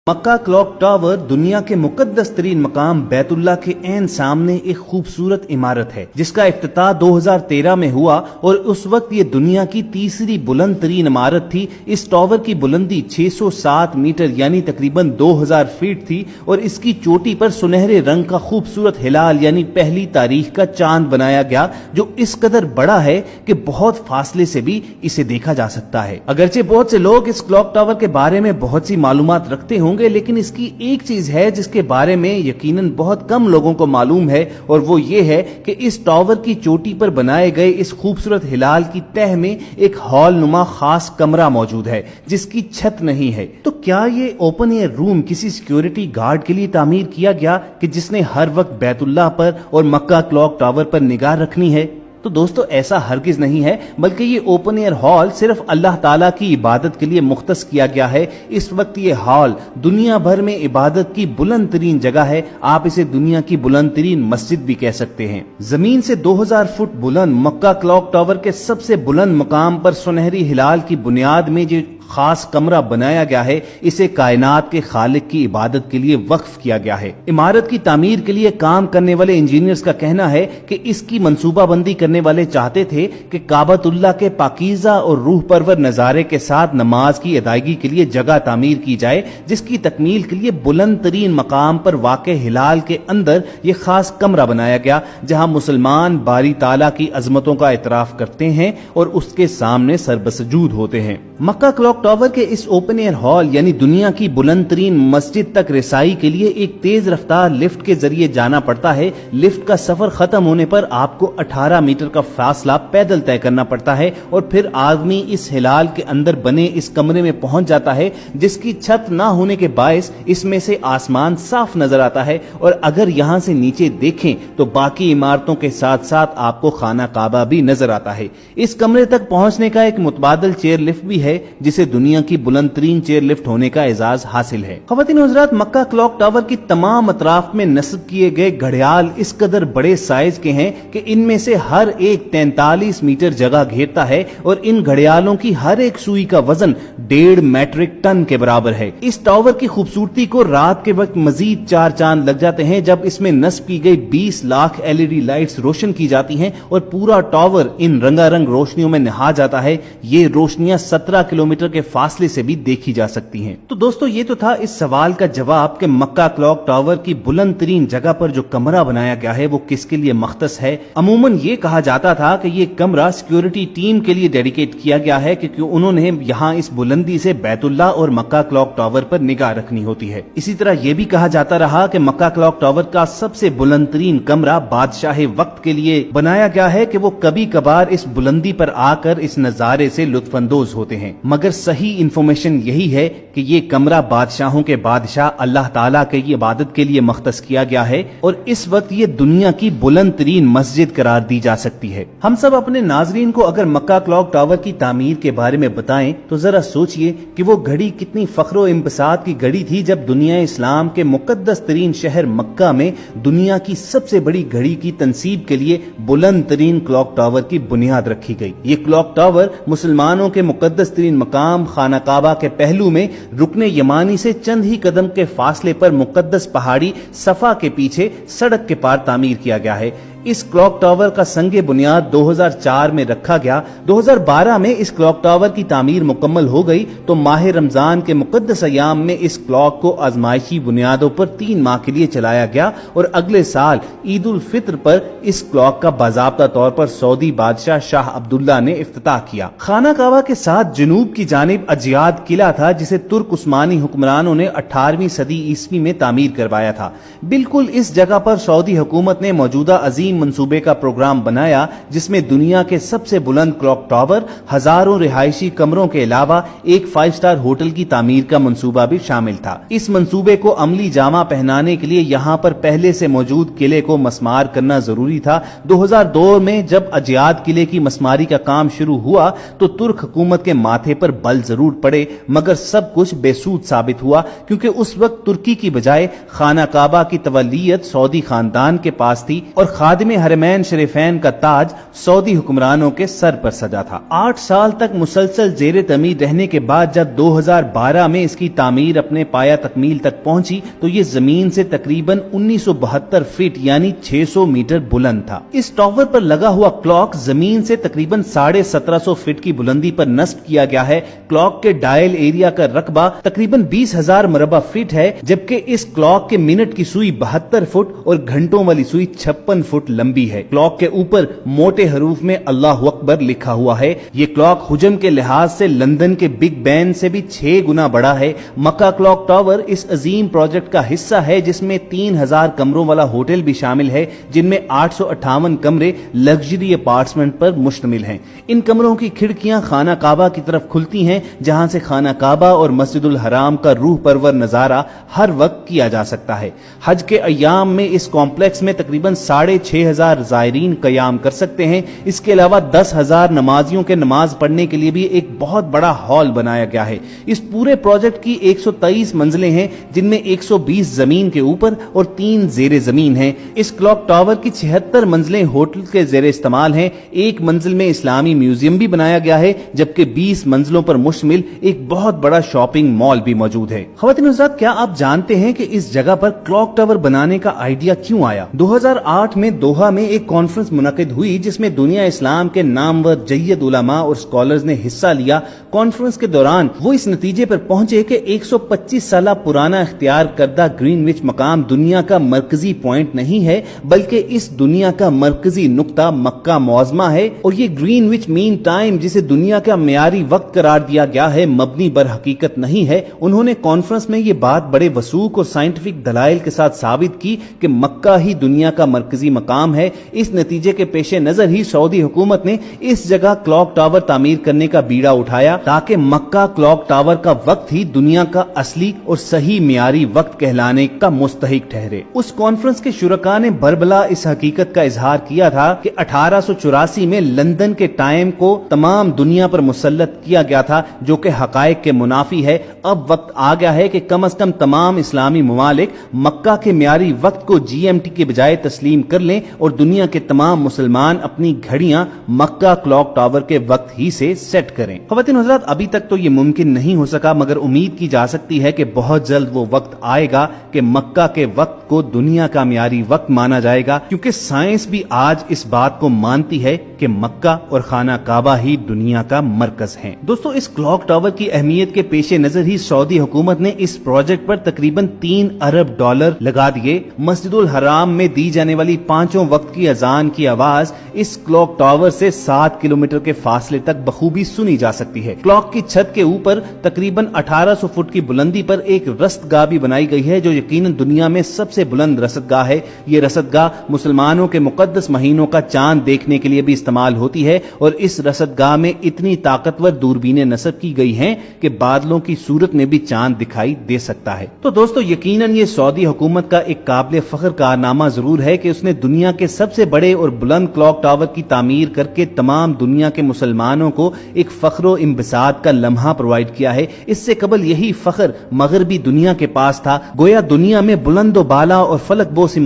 मक्का clock tower दुनिया के मुकद्दस तरीन मकाम बैतुल्लाह के ऐन सामने एक खूबसूरत इमारत है जिसका इफ्तिताह 2013 में हुआ और उस वक्त ये दुनिया की तीसरी बुलंद तरीन इमारत थी। इस टावर की बुलंदी 607 मीटर यानी तकरीबन 2000 फीट थी और इसकी चोटी पर सुनहरे रंग का खूबसूरत हिलाल यानी पहली तारीख का चांद बनाया गया जो इस कदर बड़ा है कि बहुत फासले से भी इसे देखा जा सकता है। अगरचे बहुत से लोग इस क्लॉक टावर के बारे में बहुत सी मालूमात रखते होंगे, लेकिन इसकी एक चीज है जिसके बारे में यकीनन बहुत कम लोगों को मालूम है और वो ये है कि इस टावर की चोटी पर बनाए गए इस खूबसूरत हिलाल की तह में एक हॉल नुमा खास कमरा मौजूद है जिसकी छत नहीं है। तो क्या ये ओपन एयर रूम किसी सिक्योरिटी गार्ड के लिए तामीर किया गया कि जिसने हर वक्त बैतुल्लाह पर और मक्का क्लॉक टावर पर निगाह रखनी है? तो दोस्तों ऐसा हरगिज नहीं है, बल्कि ये ओपन एयर हॉल सिर्फ अल्लाह ताला की इबादत के लिए मुख्तस किया गया है। इस वक्त ये हॉल दुनिया भर में इबादत की बुलंद तरीन जगह है। आप इसे दुनिया की बुलंद तरीन मस्जिद भी कह सकते हैं। जमीन से 2000 फुट बुलंद मक्का क्लॉक टावर के सबसे बुलंद मकाम पर सुनहरी हिलाल की बुनियाद में जो खास कमरा बनाया गया है, इसे कायनात के खालिक की इबादत के लिए वक्फ किया गया है। इमारत की तामीर के लिए काम करने वाले इंजीनियर्स का कहना है कि इसकी मंसूबाबंदी करने वाले चाहते थे कि काबतुल्लाह के पाकीज़ा और रूह परवर नजारे के साथ नमाज की अदायगी के लिए जगह तामीर की जाए, जिसकी तकमील के लिए बुलंद तरीन मकाम पर वाक़े हिलाल के अंदर ये खास कमरा बनाया गया जहां मुसलमान बारी ताला की अजमतों का इतराफ करते हैं और उसके सामने सरबसजूद होते हैं। मक्का क्लॉक टावर के इस ओपन एयर हॉल यानी दुनिया की बुलंद तरीन मस्जिद तक रसाई के लिए एक तेज रफ्तार लिफ्ट के जरिए जाना पड़ता है। लिफ्ट का सफर खत्म होने पर आपको 18 मीटर का फासला पैदल तय करना पड़ता है और फिर आदमी इस हिलाल के अंदर बने इस कमरे में पहुंच जाता है जिसकी छत ना होने के बायस इसमें से आसमान साफ नजर आता है और अगर यहाँ से नीचे देखें तो बाकी इमारतों के साथ साथ आपको खाना काबा भी नजर आता है। इस कमरे तक पहुंचने का एक मुतबादल चेयर लिफ्ट भी है जिसे दुनिया की बुलंद तरीन चेयर लिफ्ट होने का एजाज हासिल है। ख़वातीन व हज़रात, मक्का क्लॉक टावर की तमाम अतराफ में नस्ब किए गए घड़ियाल इस कदर बड़े साइज के हैं कि इनमें से हर एक 43 मीटर जगह घेरता है और इन घड़ियालों की हर एक सुई का वजन 1.5 मैट्रिक टन के बराबर है। इस टावर की खूबसूरती को रात के वक्त मजीद 4 चांद लग जाते हैं जब इसमें नस्ब की गई 20 लाख LED लाइट्स रोशन की जाती हैं और पूरा टावर इन रंगारंग रोशनियों में नहा जाता है। ये रोशनियां 17 किलोमीटर के फासले से भी देखी जा सकती हैं। तो दोस्तों ये तो था इस सवाल का जवाब कि मक्का क्लॉक टावर की बुलंद तरीन जगह पर जो कमरा बनाया गया है वो किसके लिए मख्तस है। अमूमन ये कहा जाता था कि ये कमरा सिक्योरिटी टीम के लिए डेडिकेट किया गया है क्योंकि उन्होंने यहाँ इस बुलंदी से बैतुल्लाह और मक्का क्लॉक टावर पर निगाह रखनी होती है। इसी तरह ये भी कहा जाता रहा कि मक्का क्लॉक टावर का सबसे बुलंद तरीन कमरा बादशाह वक्त के लिए बनाया गया है कि वो कभी कभार इस बुलंदी पर आकर इस नजारे से लुत्फानंदोज होते हैं। मगर सही इंफॉर्मेशन यही है कि ये कमरा बादशाहों के बादशाह अल्लाह ताला के इबादत के लिए मख्तस किया गया है और इस वक्त ये दुनिया की बुलंद तरीन मस्जिद करार दी जा सकती है। हम सब अपने नाजरीन को अगर मक्का क्लॉक टावर की तामीर के बारे में बताएं तो जरा सोचिए कि वो घड़ी कितनी फख्रो इम्बसात की घड़ी थी जब दुनिया इस्लाम के मुकद्दस तरीन शहर मक्का में दुनिया की सबसे बड़ी घड़ी की तंसीब के लिए बुलंद तरीन क्लॉक टावर की बुनियाद रखी गई। ये क्लॉक टावर मुसलमानों के मुकद्दस तरीन मकाम खाना काबा के पहलू में रुकने यमानी से चंद ही कदम के फासले पर मुकद्दस पहाड़ी सफा के पीछे सड़क के पार तामीर किया गया है। इस क्लॉक टावर का संगे बुनियाद 2004 में रखा गया। 2012 में इस क्लॉक टावर की तामीर मुकम्मल हो गई तो माह रमजान के मुकद्दस अयाम में इस क्लॉक को आजमाइशी बुनियादों पर 3 माह के लिए चलाया गया और अगले साल ईद उल फित्र पर इस क्लॉक का बाज़ाब्ता तौर पर सऊदी बादशाह शाह अब्दुल्ला ने इफ्तिताह किया। खाना काबा के साथ जुनूब की जानिब अजियाद किला था जिसे तुर्क उस्मानी हुक्मरानों ने 18वीं सदी ईस्वी में तामीर करवाया था। बिल्कुल इस जगह पर सऊदी हुकूमत ने मौजूदा अजीम मंसूबे का प्रोग्राम बनाया जिसमें दुनिया के सबसे बुलंद क्लॉक टावर, हजारों रिहायशी कमरों के अलावा एक 5 स्टार होटल की तामीर का मंसूबा भी शामिल था। इस मंसूबे को अमली जामा पहनाने के लिए यहाँ पर पहले से मौजूद किले को मस्मार करना जरूरी था। 2002 में जब अजियाद किले की मस्मारी का काम शुरू हुआ तो तुर्क हुकूमत के माथे पर बल जरूर पड़े मगर सब कुछ बेसूद साबित हुआ क्योंकि उस वक्त तुर्की की बजाय खाना काबा की तवल्लियत सऊदी खानदान के पास थी और खादिम خادم حرمین شریفین کا تاج سعودی حکمرانوں کے سر پر سجا تھا۔ 8 سال تک مسلسل زیر تعمیر رہنے کے بعد جب 2012 میں اس کی تعمیر اپنے پایہ تکمیل تک پہنچی تو یہ زمین سے تقریباً 1972 فٹ یعنی 600 میٹر بلند تھا۔ اس ٹاور پر لگا ہوا کلاک زمین سے تقریباً 1750 فٹ کی بلندی پر نصب کیا گیا ہے۔ کلاک کے ڈائل ایریا کا رقبہ تقریباً 20,000 مربع فٹ ہے، جبکہ اس کلاک کے منٹ کی سوئی 72 فٹ اور گھنٹوں والی سوئی 56 فٹ لمبی ہے۔ کلاک کے اوپر موٹے حروف میں اللہ اکبر لکھا ہوا ہے۔ یہ کلاک حجم کے لحاظ سے لندن کے بگ بین سے بھی 6 گنا بڑا ہے۔ مکہ کلاک ٹاور اس عظیم پروجیکٹ کا حصہ ہے جس میں 3000 کمروں والا ہوٹل بھی شامل ہے، جن میں 858 کمرے لگژری اپارٹمنٹ پر مشتمل ہیں۔ ان کمروں کی کھڑکیاں خانہ کعبہ کی طرف کھلتی ہیں، جہاں سے خانہ کعبہ اور مسجد الحرام کا روح پرور نظارہ ہر وقت کیا جا سکتا ہے۔ حج کے ایام میں اس کمپلیکس میں تقریباً 6500 زائرین قیام کر سکتے ہیں۔ اس کے علاوہ 10,000 نمازیوں کے نماز پڑھنے کے لیے بھی ایک بہت بڑا ہال بنایا گیا ہے۔ اس پورے پروجیکٹ کی 123 منزلیں ہیں، جن میں 120 زمین کے اوپر اور 3 زیر زمین ہیں۔ اس کلاک ٹاور کی 76 منزلیں ہوٹل کے زیر استعمال ہیں۔ ایک منزل میں اسلامی میوزیم بھی بنایا گیا ہے، جبکہ 20 منزلوں پر مشتمل ایک بہت بڑا شاپنگ مال بھی موجود ہے۔ خواتین و حضرات، کیا آپ جانتے ہیں کہ اس جگہ پر کلاک ٹاور بنانے کا آئیڈیا کیوں آیا؟ 2008 میں دوحہ میں ایک کانفرنس منعقد ہوئی جس میں دنیا اسلام کے نامور جید علماء اور اسکالرز نے حصہ لیا۔ کانفرنس کے دوران وہ اس نتیجے پر پہنچے کہ 125 سالہ پرانا اختیار کردہ گرین وچ مقام دنیا کا مرکزی پوائنٹ نہیں ہے، بلکہ اس دنیا کا مرکزی نقطہ مکہ معظمہ ہے، اور یہ گرین وچ مین ٹائم جسے دنیا کا معیاری وقت قرار دیا گیا ہے مبنی بر حقیقت نہیں ہے۔ انہوں نے کانفرنس میں یہ بات بڑے وثوق اور سائنٹیفک دلائل کے ساتھ ثابت کی کہ مکہ ہی دنیا کا مرکزی مقام ہے۔ اس نتیجے کے پیش نظر ہی سعودی حکومت نے اس جگہ کلاک ٹاور تعمیر کرنے کا بیڑا اٹھایا تاکہ مکہ کلاک ٹاور کا وقت ہی دنیا کا اصلی اور صحیح معیاری وقت کہلانے کا مستحق ٹھہرے۔ اس کانفرنس کے شرکاء نے بربلا اس حقیقت کا اظہار کیا تھا کہ 1884 میں لندن کے ٹائم کو تمام دنیا پر مسلط کیا گیا تھا، جو کہ حقائق کے منافی ہے۔ اب وقت آ گیا ہے کہ کم از کم تمام اسلامی ممالک مکہ کے معیاری وقت کو GMT کے بجائے تسلیم کر لیں اور دنیا کے تمام مسلمان اپنی گھڑیاں مکہ کلاک ٹاور کے وقت ہی سے سیٹ کریں۔ خواتین حضرات، ابھی تک تو یہ ممکن نہیں ہو سکا، مگر امید کی جا سکتی ہے کہ بہت جلد وہ وقت آئے گا کہ مکہ کے وقت کو دنیا کا معیاری وقت مانا جائے گا، کیونکہ سائنس بھی آج اس بات کو مانتی ہے کہ مکہ اور خانہ کعبہ ہی دنیا کا مرکز ہیں۔ دوستو، اس کلاک ٹاور کی اہمیت کے پیش نظر ہی سعودی حکومت نے اس پروجیکٹ پر تقریباً $3 ارب لگا دیے۔ مسجد الحرام میں دی جانے والی 5 وقت کی اذان کی آواز اس کلاک ٹاور سے 7 کلومیٹر کے فاصلے تک بخوبی سنی جا سکتی ہے۔ کلاک کی چھت کے اوپر تقریباً 1800 فٹ کی بلندی پر ایک رصد گاہ بھی بنائی گئی ہے، جو یقیناً دنیا میں سب سے بلند رصد گاہ ہے۔ یہ رصد گاہ مسلمانوں کے مقدس مہینوں کا چاند دیکھنے کے لیے بھی استعمال ہوتی ہے، اور اس رصد گاہ میں اتنی طاقتور دوربینیں نصب کی گئی ہیں کہ بادلوں کی صورت میں بھی چاند دکھائی دے سکتا ہے۔ تو دوستو، یقیناً یہ سعودی حکومت کا ایک قابل فخر کارنامہ ضرور ہے کہ اس نے دنیا کے سب سے بڑے اور بلند کلاک ٹاور کی تعمیر کر کے تمام دنیا کے مسلمانوں کو ایک فخر و انبساط کا لمحہ پرووائڈ کیا ہے۔ اس سے قبل یہی فخر مغربی دنیا کے پاس تھا، گویا دنیا میں بلند و بالا اور فلک بوس